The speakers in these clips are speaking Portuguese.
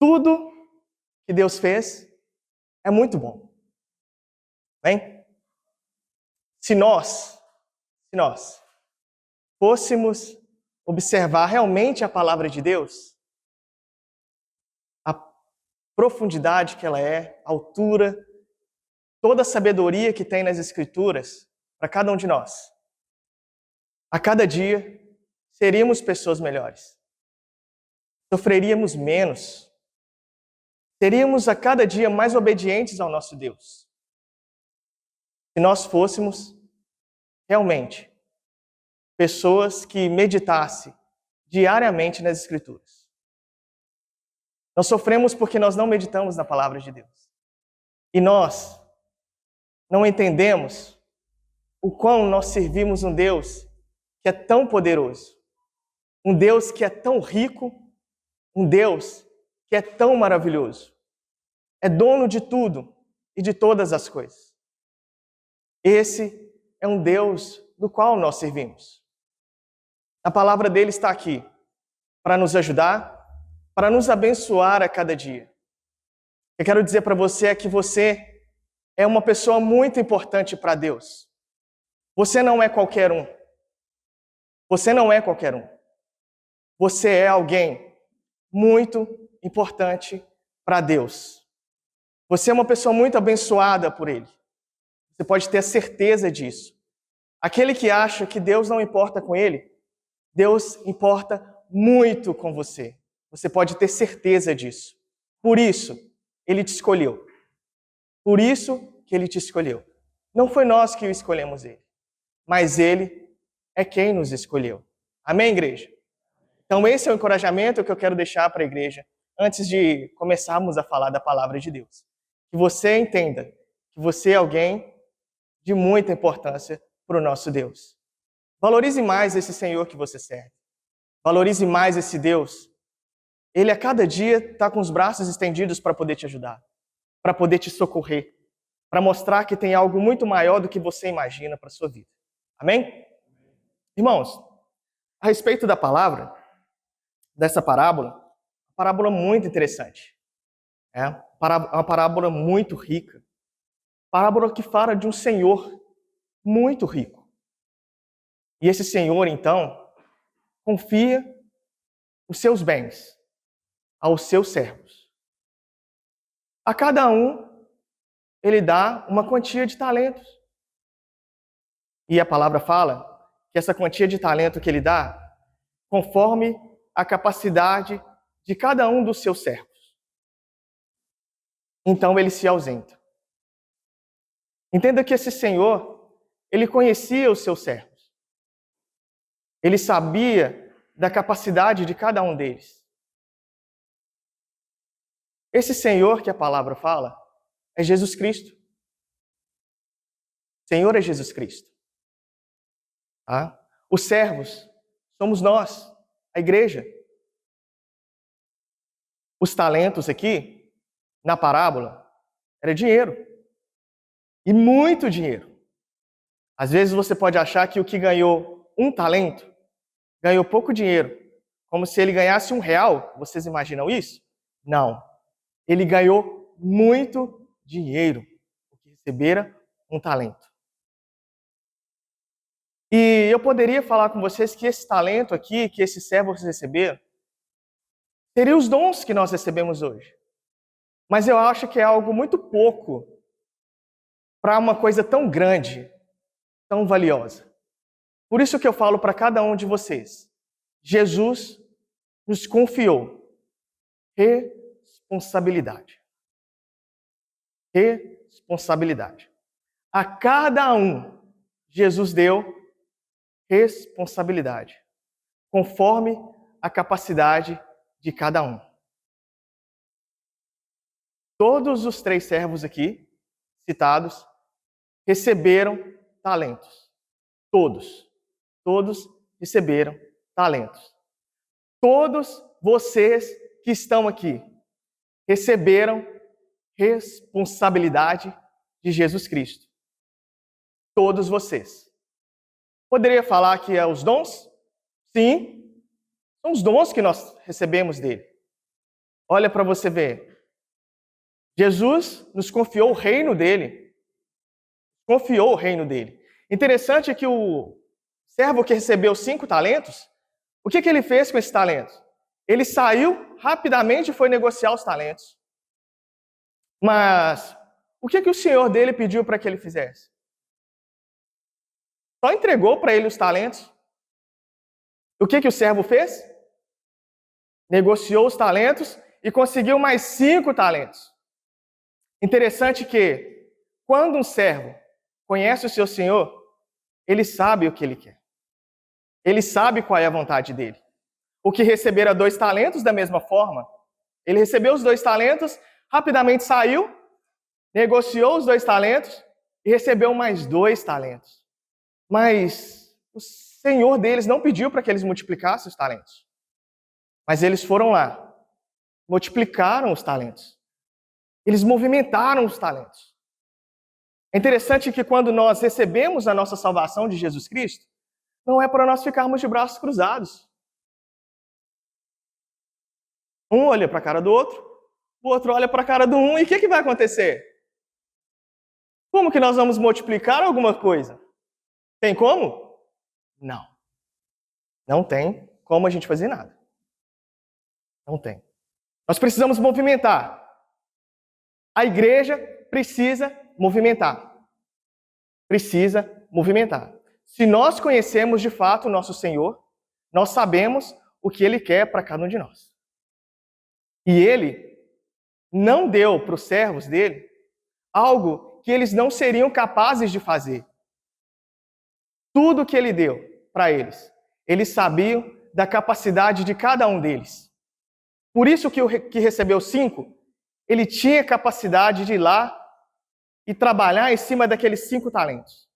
Tudo que Deus fez é muito bom. Bem? Se nós fôssemos observar realmente a palavra de Deus, a profundidade que ela é, a altura, toda a sabedoria que tem nas Escrituras, para cada um de nós, a cada dia seríamos pessoas melhores. Sofreríamos menos. Seríamos a cada dia mais obedientes ao nosso Deus. Se nós fôssemos realmente pessoas que meditassem diariamente nas Escrituras. Nós sofremos porque nós não meditamos na palavra de Deus. E nós não entendemos o quão nós servimos um Deus que é tão poderoso, um Deus que é tão rico, um Deus que é tão maravilhoso. É dono de tudo e de todas as coisas. Esse é um Deus do qual nós servimos. A palavra dele está aqui para nos ajudar, para nos abençoar a cada dia. Eu quero dizer para você é que você é uma pessoa muito importante para Deus. Você não é qualquer um. Você não é qualquer um. Você é alguém muito importante para Deus. Você é uma pessoa muito abençoada por Ele. Você pode ter a certeza disso. Aquele que acha que Deus não importa com ele, Deus importa muito com você. Você pode ter certeza disso. Por isso, Ele te escolheu. Por isso que Ele te escolheu. Não foi nós que o escolhemos Ele, mas Ele é quem nos escolheu. Amém, igreja? Então esse é o encorajamento que eu quero deixar para a igreja antes de começarmos a falar da palavra de Deus. Que você entenda que você é alguém de muita importância para o nosso Deus. Valorize mais esse Senhor que você serve. Valorize mais esse Deus. Ele a cada dia está com os braços estendidos para poder te ajudar, para poder te socorrer, para mostrar que tem algo muito maior do que você imagina para a sua vida. Amém? Irmãos, a respeito da palavra, dessa parábola muito interessante. É uma parábola muito rica. Parábola que fala de um Senhor muito rico. E esse Senhor, então, confia os seus bens aos seus servos. A cada um, ele dá uma quantia de talentos. E a palavra fala que essa quantia de talento que ele dá, conforme a capacidade de cada um dos seus servos. Então ele se ausenta. Entenda que esse Senhor, ele conhecia os seus servos. Ele sabia da capacidade de cada um deles. Esse Senhor que a palavra fala é Jesus Cristo. O Senhor é Jesus Cristo. Tá? Os servos somos nós, a igreja. Os talentos aqui, na parábola, era dinheiro. E muito dinheiro. Às vezes você pode achar que o que ganhou um talento, ganhou pouco dinheiro. Como se ele ganhasse R$1. Vocês imaginam isso? Não. Ele ganhou muito dinheiro, porque recebera um talento. E eu poderia falar com vocês que esse talento aqui, que esses servos receberam, seria os dons que nós recebemos hoje. Mas eu acho que é algo muito pouco para uma coisa tão grande, tão valiosa. Por isso que eu falo para cada um de vocês, Jesus nos confiou responsabilidade. Responsabilidade. A cada um, Jesus deu responsabilidade, conforme a capacidade de cada um. Todos os 3 servos aqui, citados, receberam talentos. Todos receberam talentos. Todos vocês que estão aqui receberam responsabilidade de Jesus Cristo. Todos vocês. Poderia falar que é os dons? Sim, são os dons que nós recebemos dele. Olha para você ver. Jesus nos confiou o reino dele. Confiou o reino dele. Interessante que o servo que recebeu 5 talentos, o que ele fez com esses talentos? Ele saiu rapidamente e foi negociar os talentos. Mas o que o senhor dele pediu para que ele fizesse? Só entregou para ele os talentos. O que o servo fez? Negociou os talentos e conseguiu mais 5 talentos. Interessante que, quando um servo conhece o seu senhor, ele sabe o que ele quer. Ele sabe qual é a vontade dele. O que recebera 2 talentos, da mesma forma, ele recebeu os 2 talentos, rapidamente saiu, negociou os 2 talentos e recebeu mais 2 talentos. Mas o senhor deles não pediu para que eles multiplicassem os talentos. Mas eles foram lá, multiplicaram os talentos. Eles movimentaram os talentos. É interessante que quando nós recebemos a nossa salvação de Jesus Cristo, não é para nós ficarmos de braços cruzados. Um olha para a cara do outro, o outro olha para a cara do um, e o que vai acontecer? Como que nós vamos multiplicar alguma coisa? Tem como? Não. Não tem como a gente fazer nada. Não tem. Nós precisamos movimentar. A igreja precisa movimentar. Precisa movimentar. Se nós conhecemos de fato o nosso Senhor, nós sabemos o que Ele quer para cada um de nós. E Ele não deu para os servos dele algo que eles não seriam capazes de fazer. Tudo que Ele deu para eles sabiam da capacidade de cada um deles. Por isso que o que recebeu 5, ele tinha capacidade de ir lá e trabalhar em cima daqueles 5 talentos.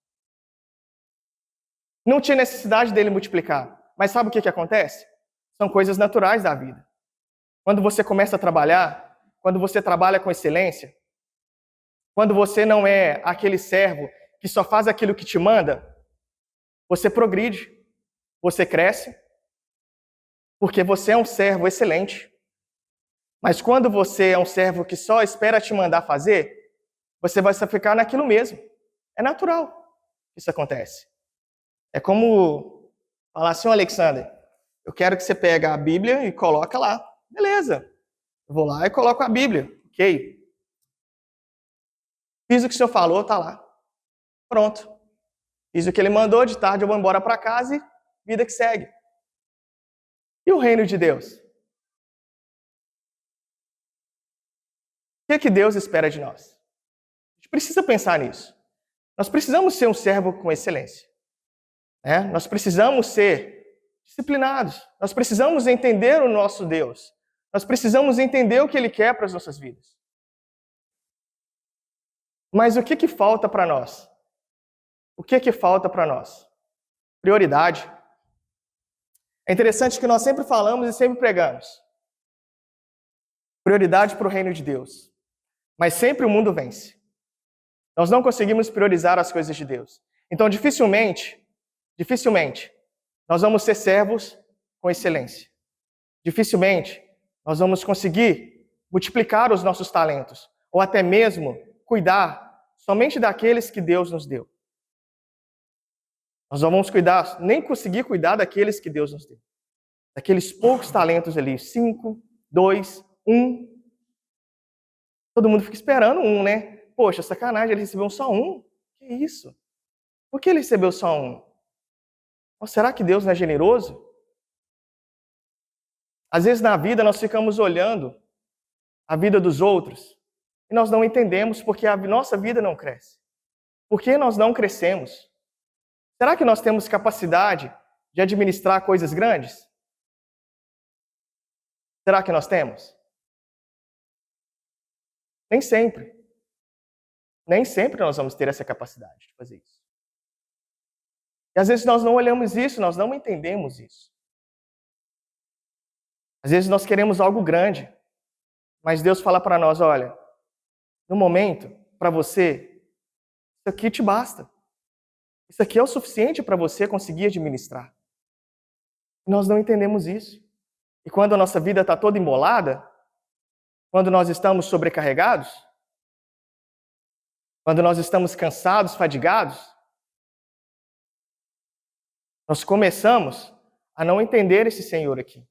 Não tinha necessidade dele multiplicar. Mas sabe o que acontece? São coisas naturais da vida. Quando você começa a trabalhar, quando você trabalha com excelência, quando você não é aquele servo que só faz aquilo que te manda, você progride, você cresce, porque você é um servo excelente. Mas quando você é um servo que só espera te mandar fazer, você vai ficar naquilo mesmo. É natural que isso acontece. É como falar assim, Alexander, eu quero que você pegue a Bíblia e coloque lá. Beleza, eu vou lá e coloco a Bíblia. Ok. Fiz o que o senhor falou, tá lá. Pronto. Fiz o que ele mandou, de tarde eu vou embora para casa e vida que segue. E o reino de Deus? O que Deus espera de nós? A gente precisa pensar nisso. Nós precisamos ser um servo com excelência. Nós precisamos ser disciplinados. Nós precisamos entender o nosso Deus. Nós precisamos entender o que Ele quer para as nossas vidas. Mas o que falta para nós? O que falta para nós? Prioridade. É interessante que nós sempre falamos e sempre pregamos. Prioridade para o reino de Deus. Mas sempre o mundo vence. Nós não conseguimos priorizar as coisas de Deus. Então, dificilmente, nós vamos ser servos com excelência. Dificilmente, nós vamos conseguir multiplicar os nossos talentos, ou até mesmo cuidar somente daqueles que Deus nos deu. Nós não vamos nem conseguir cuidar daqueles que Deus nos deu. Daqueles poucos talentos ali, 5, 2, 1. Todo mundo fica esperando 1, né? Poxa, sacanagem, ele recebeu só 1. Que isso? Por que ele recebeu só 1? Ou será que Deus não é generoso? Às vezes na vida nós ficamos olhando a vida dos outros e nós não entendemos porque a nossa vida não cresce. Por que nós não crescemos? Será que nós temos capacidade de administrar coisas grandes? Será que nós temos? Nem sempre. Nem sempre nós vamos ter essa capacidade de fazer isso. E às vezes nós não olhamos isso, nós não entendemos isso. Às vezes nós queremos algo grande, mas Deus fala para nós, olha, no momento, para você, isso aqui te basta. Isso aqui é o suficiente para você conseguir administrar. E nós não entendemos isso. E quando a nossa vida está toda embolada, Quando nós estamos sobrecarregados? Quando nós estamos cansados, fadigados? Nós começamos a não entender esse Senhor aqui.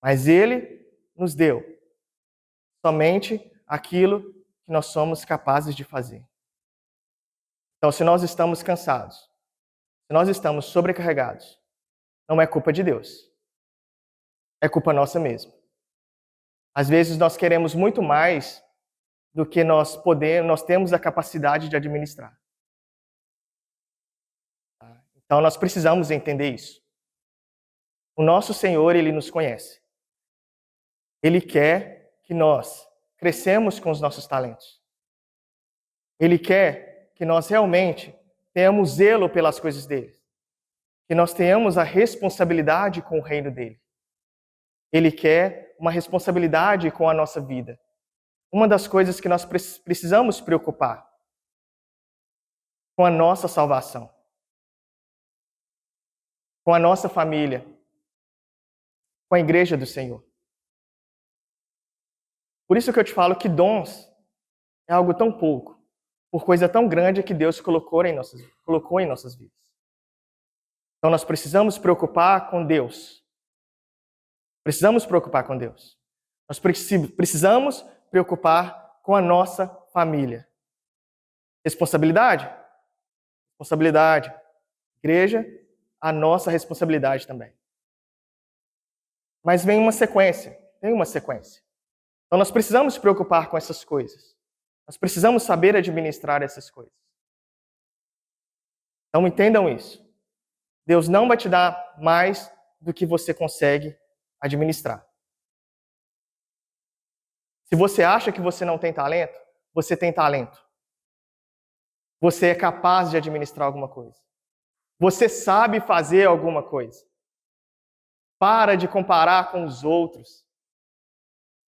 Mas Ele nos deu somente aquilo que nós somos capazes de fazer. Então, se nós estamos cansados, se nós estamos sobrecarregados, não é culpa de Deus. É culpa nossa mesmo. Às vezes nós queremos muito mais do que nós temos a capacidade de administrar. Então nós precisamos entender isso. O nosso Senhor, Ele nos conhece. Ele quer que nós crescemos com os nossos talentos. Ele quer que nós realmente tenhamos zelo pelas coisas dele. Que nós tenhamos a responsabilidade com o reino dele. Ele quer uma responsabilidade com a nossa vida. Uma das coisas que nós precisamos preocupar com a nossa salvação, com a nossa família, com a igreja do Senhor. Por isso que eu te falo que dons é algo tão pouco, por coisa tão grande que Deus colocou em nossas vidas. Então nós precisamos preocupar com Deus. Precisamos preocupar com Deus. Nós precisamos preocupar com a nossa família. Responsabilidade? Responsabilidade. Igreja, a nossa responsabilidade também. Mas vem uma sequência. Então nós precisamos nos preocupar com essas coisas. Nós precisamos saber administrar essas coisas. Então entendam isso. Deus não vai te dar mais do que você consegue administrar. Se você acha que você não tem talento, você tem talento. Você é capaz de administrar alguma coisa. Você sabe fazer alguma coisa. Para de comparar com os outros.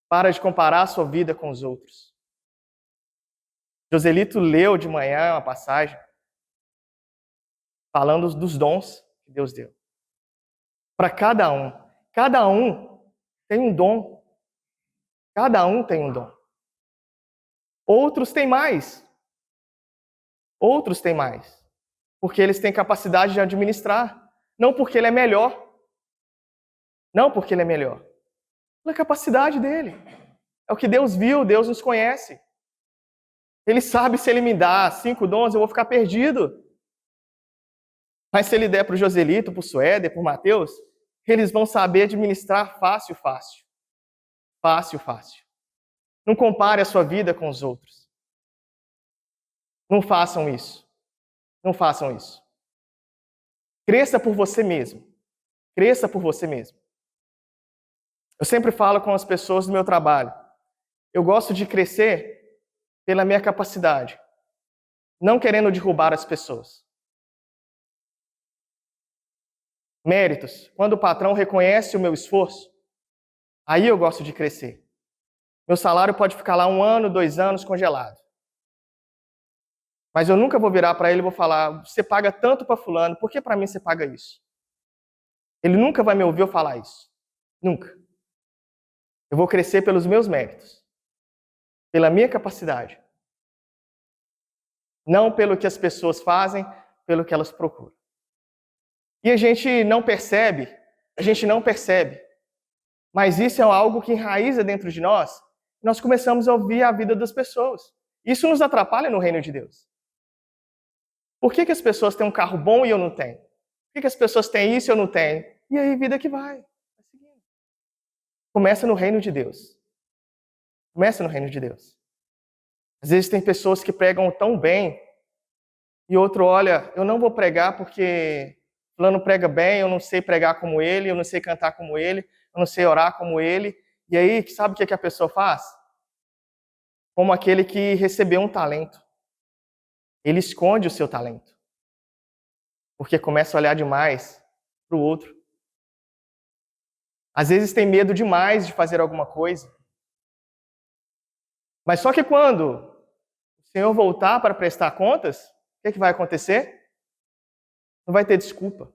Para de comparar a sua vida com os outros. Joselito leu de manhã uma passagem falando dos dons que Deus deu. Para cada um. Cada um tem um dom. Cada um tem um dom. Outros têm mais. Outros têm mais. Porque eles têm capacidade de administrar. Não porque ele é melhor. Não porque ele é melhor. Pela capacidade dele. É o que Deus viu, Deus nos conhece. Ele sabe se ele me dá 5 dons, eu vou ficar perdido. Mas se ele der para o Joselito, para o Suéder, para o Mateus, eles vão saber administrar fácil, fácil. Fácil, fácil. Não compare a sua vida com os outros. Não façam isso. Não façam isso. Cresça por você mesmo. Cresça por você mesmo. Eu sempre falo com as pessoas do meu trabalho. Eu gosto de crescer pela minha capacidade. Não querendo derrubar as pessoas. Méritos. Quando o patrão reconhece o meu esforço, aí eu gosto de crescer. Meu salário pode ficar lá 1 ano, 2 anos congelado. Mas eu nunca vou virar para ele e vou falar, você paga tanto para fulano, por que para mim você paga isso? Ele nunca vai me ouvir eu falar isso. Nunca. Eu vou crescer pelos meus méritos. Pela minha capacidade. Não pelo que as pessoas fazem, pelo que elas procuram. E a gente não percebe. Mas isso é algo que enraiza dentro de nós. Nós começamos a ouvir a vida das pessoas. Isso nos atrapalha no reino de Deus. Por que as pessoas têm um carro bom e eu não tenho? Por que as pessoas têm isso e eu não tenho? E aí, vida que vai. Começa no reino de Deus. Começa no reino de Deus. Às vezes tem pessoas que pregam tão bem e outro olha, eu não vou pregar porque fulano prega bem, eu não sei pregar como ele, eu não sei cantar como ele, eu não sei orar como ele. E aí, sabe o que a pessoa faz? Como aquele que recebeu um talento. Ele esconde o seu talento. Porque começa a olhar demais para o outro. Às vezes tem medo demais de fazer alguma coisa. Mas só que quando o Senhor voltar para prestar contas, o que vai acontecer? Não vai ter desculpa.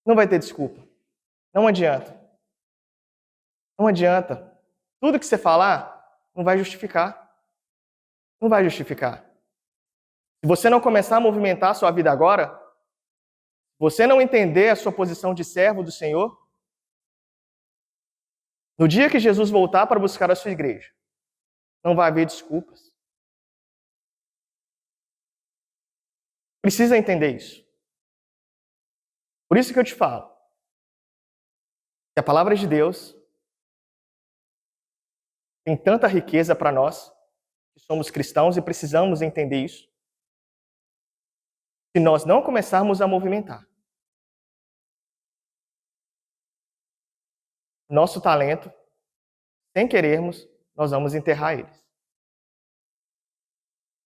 Não vai ter desculpa. Não adianta. Não adianta. Tudo que você falar não vai justificar. Não vai justificar. Se você não começar a movimentar a sua vida agora, você não entender a sua posição de servo do Senhor, no dia que Jesus voltar para buscar a sua igreja, não vai haver desculpas. Precisa entender isso. Por isso que eu te falo que a palavra de Deus tem tanta riqueza para nós, que somos cristãos e precisamos entender isso. Se nós não começarmos a movimentar nosso talento, sem querermos, nós vamos enterrar eles.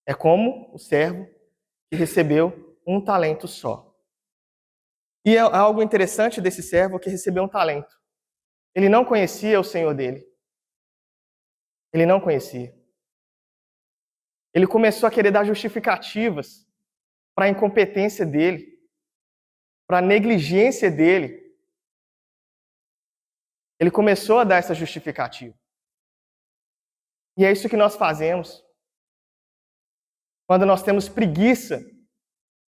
É como o servo que recebeu um talento só. E é algo interessante desse servo que recebeu um talento. Ele não conhecia o Senhor dele. Ele não conhecia. Ele começou a querer dar justificativas para a incompetência dele, para a negligência dele. Ele começou a dar essa justificativa. E é isso que nós fazemos. Quando nós temos preguiça de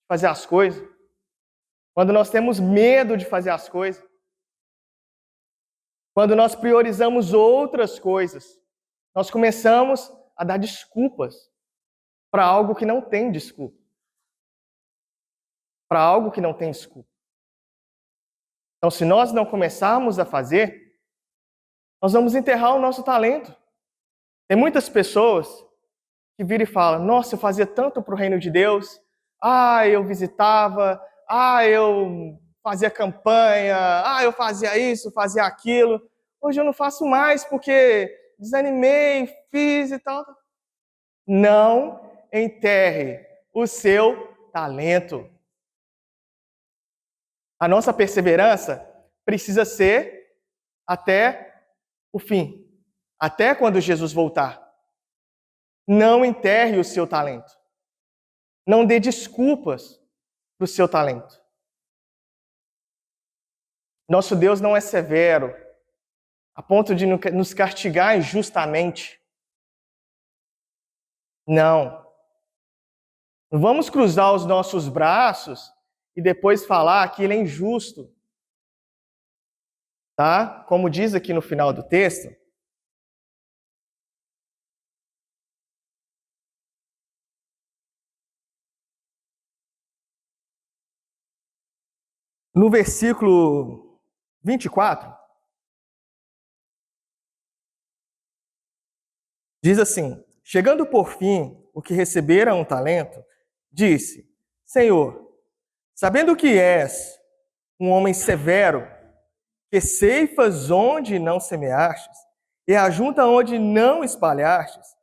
fazer as coisas, quando nós temos medo de fazer as coisas, quando nós priorizamos outras coisas, nós começamos a dar desculpas para algo que não tem desculpa. Para algo que não tem desculpa. Então, se nós não começarmos a fazer, nós vamos enterrar o nosso talento. Tem muitas pessoas que viram e falam: nossa, eu fazia tanto para o reino de Deus, eu visitava, eu fazia campanha, eu fazia isso, fazia aquilo. Hoje eu não faço mais porque desanimei, fiz e tal. Não enterre o seu talento. A nossa perseverança precisa ser até o fim, até quando Jesus voltar. Não enterre o seu talento. Não dê desculpas para o seu talento. Nosso Deus não é severo a ponto de nos castigar injustamente. Não. Não vamos cruzar os nossos braços e depois falar que ele é injusto. Tá? Como diz aqui no final do texto, no versículo 24, diz assim: chegando por fim o que recebera um talento, disse: Senhor, sabendo que és um homem severo, que ceifas onde não semeastes, e ajunta onde não espalhastes,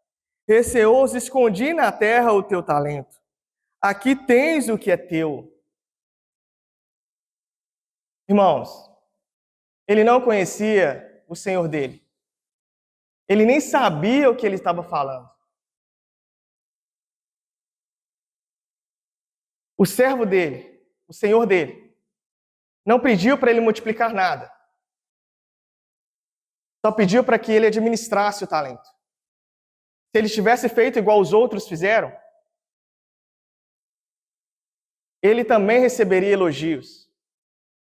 receoso escondi na terra o teu talento. Aqui tens o que é teu. Irmãos, ele não conhecia o Senhor dele. Ele nem sabia o que ele estava falando. O servo dele, o Senhor dele, não pediu para ele multiplicar nada. Só pediu para que ele administrasse o talento. Se ele tivesse feito igual os outros fizeram, ele também receberia elogios.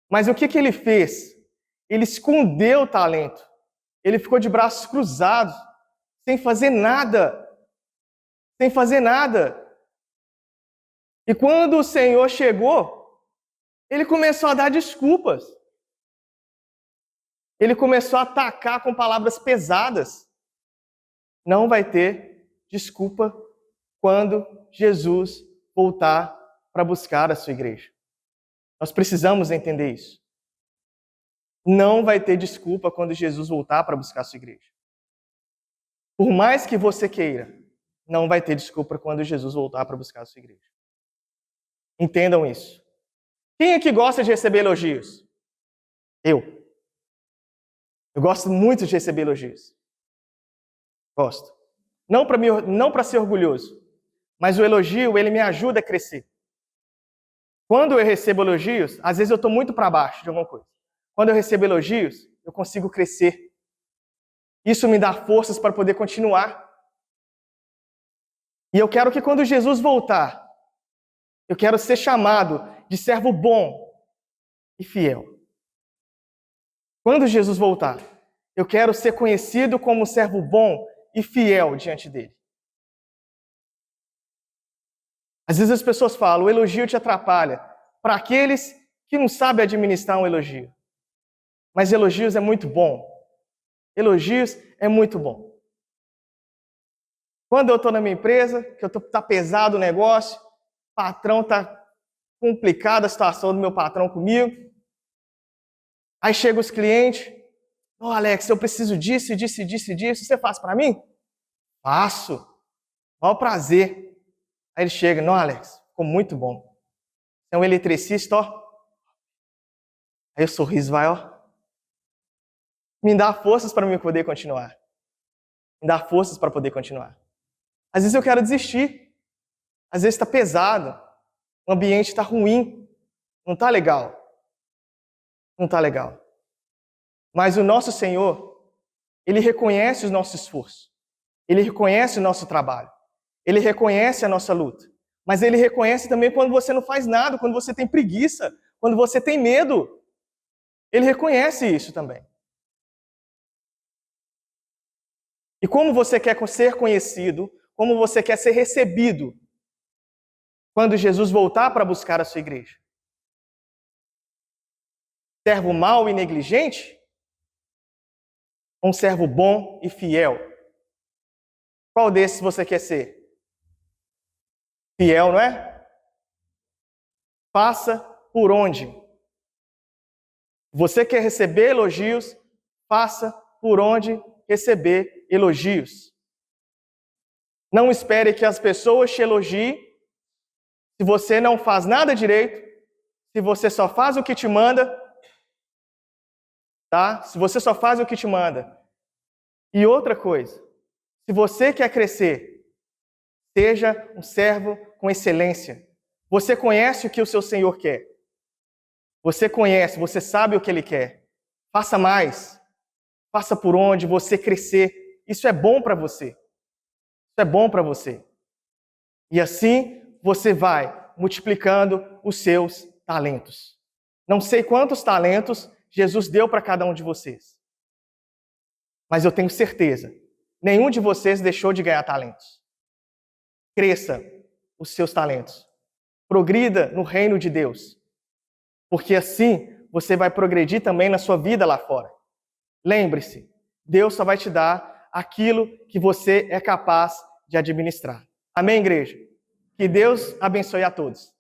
Mas o que ele fez? Ele escondeu o talento. Ele ficou de braços cruzados, sem fazer nada. Sem fazer nada. E quando o Senhor chegou, ele começou a dar desculpas. Ele começou a atacar com palavras pesadas. Não vai ter desculpa quando Jesus voltar para buscar a sua igreja. Nós precisamos entender isso. Não vai ter desculpa quando Jesus voltar para buscar a sua igreja. Por mais que você queira, não vai ter desculpa quando Jesus voltar para buscar a sua igreja. Entendam isso. Quem aqui gosta de receber elogios? Eu. Eu gosto muito de receber elogios. Gosto. Não para ser orgulhoso, mas o elogio, ele me ajuda a crescer. Quando eu recebo elogios, às vezes eu estou muito para baixo de alguma coisa. Quando eu recebo elogios, eu consigo crescer. Isso me dá forças para poder continuar. E eu quero que quando Jesus voltar, eu quero ser chamado de servo bom e fiel. Quando Jesus voltar, eu quero ser conhecido como um servo bom e fiel diante dele. Às vezes as pessoas falam, o elogio te atrapalha. Para aqueles que não sabem administrar um elogio. Mas elogios é muito bom. Elogios é muito bom. Quando eu estou na minha empresa, que tá pesado o negócio, o patrão está complicada a situação do meu patrão comigo. Aí chegam os clientes, Alex, eu preciso disso, disso, disso, disso, você faz para mim? Faço. Maior prazer. Aí ele chega, não, Alex, ficou muito bom. Você é um eletricista, ó. Aí o sorriso vai, ó. Me dá forças para eu poder continuar. Me dá forças para poder continuar. Às vezes eu quero desistir. Às vezes está pesado. O ambiente está ruim. Não está legal. Não está legal. Mas o nosso Senhor, Ele reconhece o nosso esforço. Ele reconhece o nosso trabalho. Ele reconhece a nossa luta. Mas Ele reconhece também quando você não faz nada, quando você tem preguiça, quando você tem medo. Ele reconhece isso também. E como você quer ser conhecido, como você quer ser recebido quando Jesus voltar para buscar a sua igreja? Servo mau e negligente? Ou um servo bom e fiel? Qual desses você quer ser? Fiel, não é? Faça por onde? Você quer receber elogios? Faça por onde receber elogios. Não espere que as pessoas te elogiem se você não faz nada direito, se você só faz o que te manda, tá? Se você só faz o que te manda. E outra coisa, se você quer crescer, seja um servo com excelência. Você conhece o que o seu Senhor quer. Você conhece, você sabe o que Ele quer. Faça mais. Faça por onde você crescer. Isso é bom para você. Isso é bom para você. E assim você vai multiplicando os seus talentos. Não sei quantos talentos Jesus deu para cada um de vocês. Mas eu tenho certeza, nenhum de vocês deixou de ganhar talentos. Cresça os seus talentos. Progrida no reino de Deus. Porque assim você vai progredir também na sua vida lá fora. Lembre-se, Deus só vai te dar aquilo que você é capaz de administrar. Amém, igreja? Que Deus abençoe a todos.